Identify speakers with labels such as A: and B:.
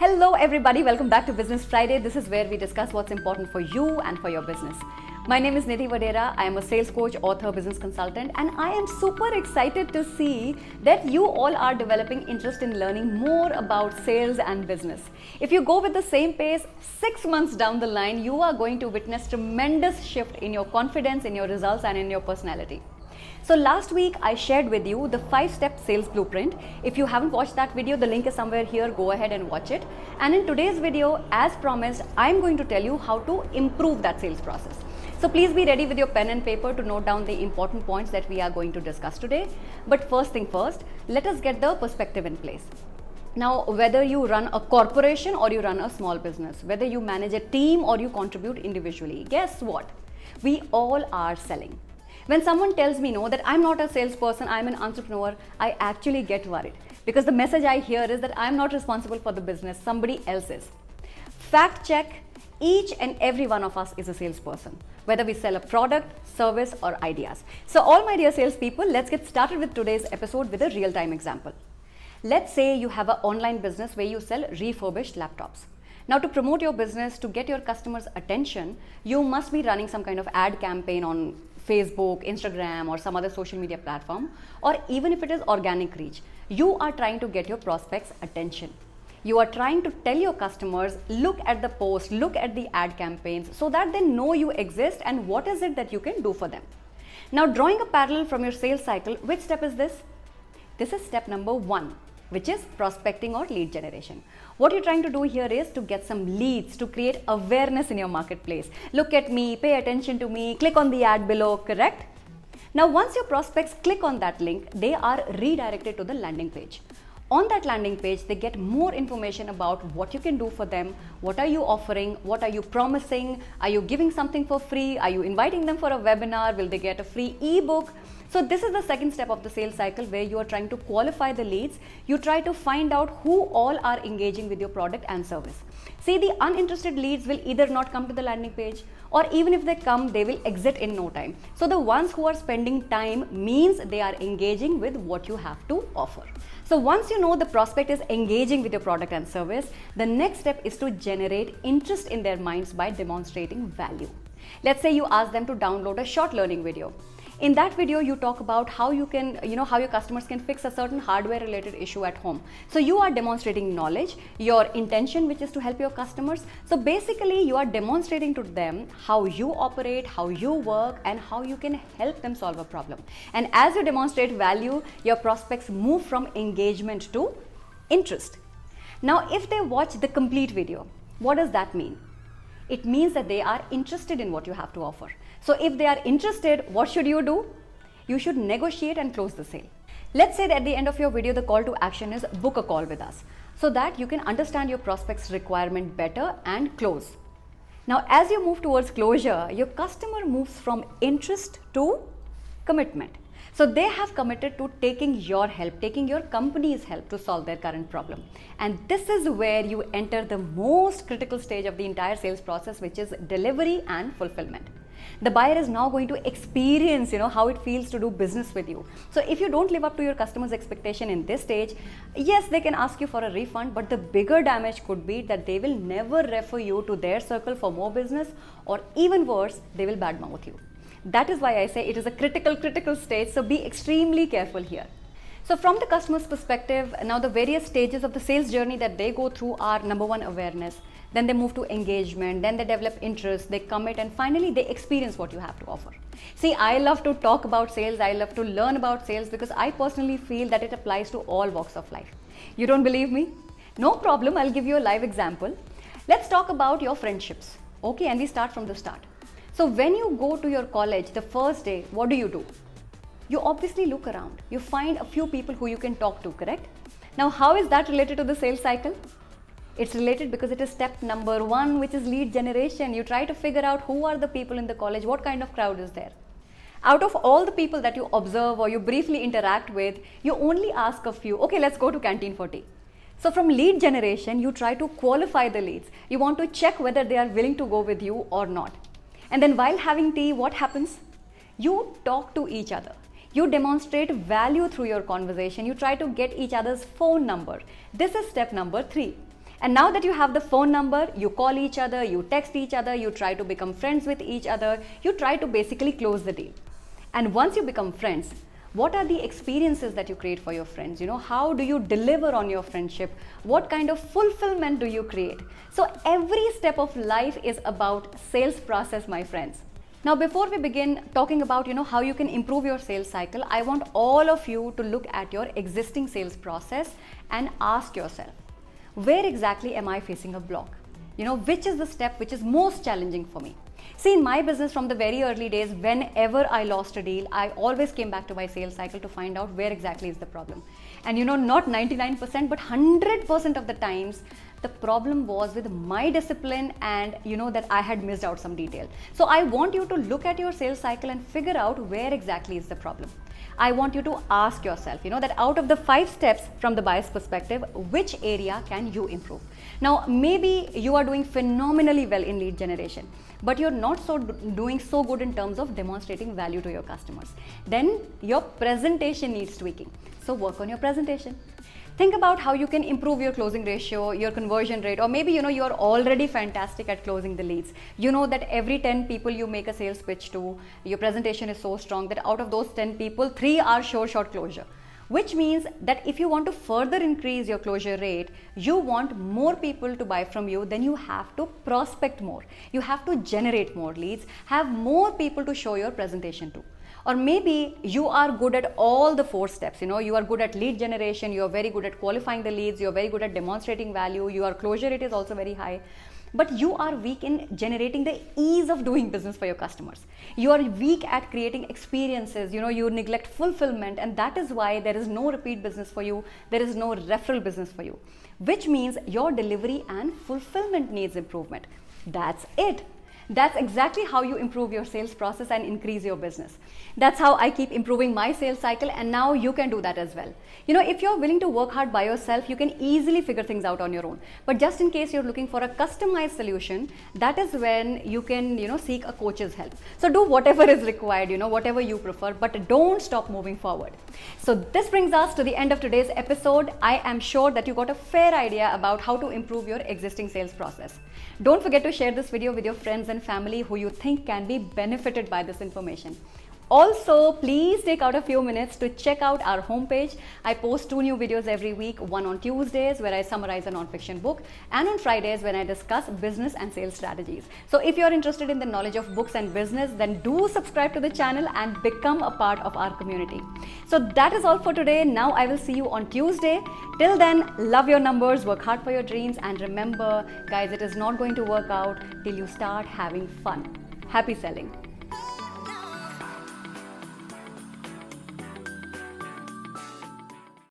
A: Hello everybody, welcome back to Business Friday. This is where we discuss what's important for you and for your business. My name is Nidhi Vadera. I am a sales coach, author, business consultant, and I am super excited to see that you all are developing interest in learning more about sales and business. If you go with the same pace, 6 months down the line, you are going to witness tremendous shift in your confidence, in your results, and in your personality. So last week I shared with you the 5-step sales blueprint. If you haven't watched that video, the link is somewhere here. Go ahead and watch it. And in today's video, as promised, I'm going to tell you how to improve that sales process. So please be ready with your pen and paper to note down the important points that we are going to discuss today. But first thing first, let us get the perspective in place. Now, whether you run a corporation or you run a small business, whether you manage a team or you contribute individually, guess what? We all are selling. When someone tells me no, that I'm not a salesperson, I'm an entrepreneur, I actually get worried because the message I hear is that I'm not responsible for the business, somebody else is. Fact check, each and every one of us is a salesperson, whether we sell a product, service or ideas. So all my dear salespeople, let's get started with today's episode with a real-time example. Let's say you have an online business where you sell refurbished laptops. Now to promote your business, to get your customers' attention, you must be running some kind of ad campaign on Facebook, Instagram or some other social media platform, or even if it is organic reach, you are trying to get your prospects' attention. You are trying to tell your customers, look at the post, look at the ad campaigns so that they know you exist and what is it that you can do for them. Now drawing a parallel from your sales cycle, which step is this? This is step number 1. Which is prospecting or lead generation. What you're trying to do here is to get some leads, to create awareness in your marketplace. Look at me, pay attention to me, click on the ad below, correct? Now, once your prospects click on that link, they are redirected to the landing page. On that landing page, they get more information about what you can do for them, what are you offering, what are you promising, are you giving something for free, are you inviting them for a webinar, will they get a free ebook? So this is the second step of the sales cycle where you are trying to qualify the leads. You try to find out who all are engaging with your product and service. See, the uninterested leads will either not come to the landing page, or even if they come, they will exit in no time. So the ones who are spending time means they are engaging with what you have to offer. So once you know the prospect is engaging with your product and service, the next step is to generate interest in their minds by demonstrating value. Let's say you ask them to download a short learning video. In that video, you talk about how you can, how your customers can fix a certain hardware related issue at home. So you are demonstrating knowledge, your intention, which is to help your customers. So basically you are demonstrating to them how you operate, how you work, and how you can help them solve a problem. And as you demonstrate value, your prospects move from engagement to interest. Now, if they watch the complete video, what does that mean? It means that they are interested in what you have to offer. So if they are interested, what should you do? You should negotiate and close the sale. Let's say that at the end of your video, the call to action is book a call with us so that you can understand your prospect's requirement better and close. Now, as you move towards closure, your customer moves from interest to commitment. So they have committed to taking your help, taking your company's help to solve their current problem. And this is where you enter the most critical stage of the entire sales process, which is delivery and fulfillment. The buyer is now going to experience, how it feels to do business with you. So if you don't live up to your customer's expectation in this stage, yes, they can ask you for a refund, but the bigger damage could be that they will never refer you to their circle for more business, or even worse, they will badmouth you. That is why I say it is a critical stage, so be extremely careful here. So from the customer's perspective, now the various stages of the sales journey that they go through are number 1, awareness. Then they move to engagement, then they develop interest, they commit, and finally they experience what you have to offer. See, I love to talk about sales, I love to learn about sales because I personally feel that it applies to all walks of life. You don't believe me? No problem, I'll give you a live example. Let's talk about your friendships. Okay, and we start from the start. So when you go to your college the first day, what do? You obviously look around. You find a few people who you can talk to, correct? Now, how is that related to the sales cycle? It's related because it is step number 1, which is lead generation. You try to figure out who are the people in the college, what kind of crowd is there. Out of all the people that you observe or you briefly interact with, you only ask a few, okay, let's go to canteen for tea. So from lead generation, you try to qualify the leads. You want to check whether they are willing to go with you or not. And then while having tea, what happens? You talk to each other. You demonstrate value through your conversation. You try to get each other's phone number. This is step number 3. And now that you have the phone number, you call each other, you text each other, you try to become friends with each other, you try to basically close the deal. And once you become friends, what are the experiences that you create for your friends? How do you deliver on your friendship? What kind of fulfillment do you create? So every step of life is about sales process, my friends. Now, before we begin talking about, how you can improve your sales cycle, I want all of you to look at your existing sales process and ask yourself, where exactly am I facing a block? Which is the step which is most challenging for me? See, in my business from the very early days, whenever I lost a deal, I always came back to my sales cycle to find out where exactly is the problem. And not 99%, but 100% of the times, the problem was with my discipline and that I had missed out some detail. So I want you to look at your sales cycle and figure out where exactly is the problem. I want you to ask yourself, that out of the 5 steps from the buyer's perspective, which area can you improve? Now, maybe you are doing phenomenally well in lead generation, but you're not doing so good in terms of demonstrating value to your customers. Then your presentation needs tweaking. So work on your presentation. Think about how you can improve your closing ratio, your conversion rate, or maybe you're already fantastic at closing the leads. That every 10 people you make a sales pitch to, your presentation is so strong that out of those 10 people, 3 are sure shot closure. Which means that if you want to further increase your closure rate, you want more people to buy from you, then you have to prospect more. You have to generate more leads, have more people to show your presentation to. Or maybe you are good at all the 4 steps. You are good at lead generation, you are very good at qualifying the leads, you are very good at demonstrating value, your closure rate is also very high. But you are weak in generating the ease of doing business for your customers. You are weak at creating experiences, you neglect fulfillment, and that is why there is no repeat business for you, there is no referral business for you. Which means your delivery and fulfillment needs improvement. That's it. That's exactly how you improve your sales process and increase your business. That's how I keep improving my sales cycle, and now you can do that as well. If you're willing to work hard by yourself, you can easily figure things out on your own. But just in case you're looking for a customized solution, that is when you can, seek a coach's help. So do whatever is required, whatever you prefer, but don't stop moving forward. So this brings us to the end of today's episode. I am sure that you got a fair idea about how to improve your existing sales process. Don't forget to share this video with your friends and family who you think can be benefited by this information. Also, please take out a few minutes to check out our homepage. I post 2 new videos every week, one on Tuesdays where I summarize a non-fiction book, and on Fridays when I discuss business and sales strategies. So if you're interested in the knowledge of books and business, then do subscribe to the channel and become a part of our community. So that is all for today. Now I will see you on Tuesday. Till then, love your numbers, work hard for your dreams, and remember, guys, it is not going to work out till you start having fun. Happy selling.